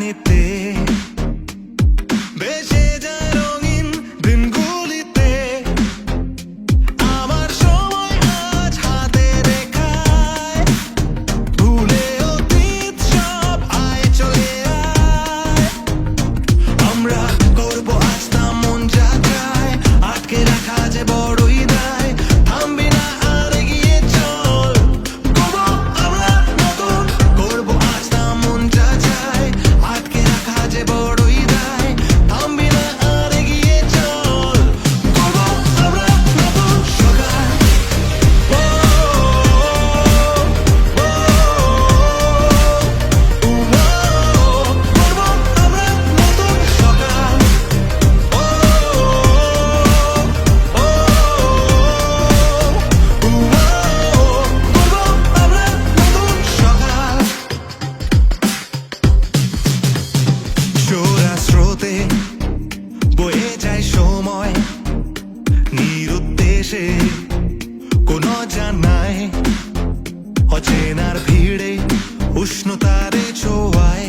পানিতে ভেসে যায় রঙিন দিনগুলিতে। আমার সময় আজ হাতে রেখায়, ভুলে অতীত সব আয় চলে আয়। আমরা করবো আজ না মন যা চায়, আটকে রাখা যে বড়ই দায়। থামবি না আর এগিয়ে চল, করবো আমরা নতুন। করবো আজ না মন যা চায়, আটকে রাখা যে বড়ই দায়। থামবি না আর এগিয়ে চল, করবো আমরা নতুন সকাল। করবো আমরা নতুন সকাল। স্রোতে বয়ে যায় সময় নিরুদ্দেশে, কোনো জানায় অচেনার ভিড়ে উষ্ণতারে ছোঁয়ায়।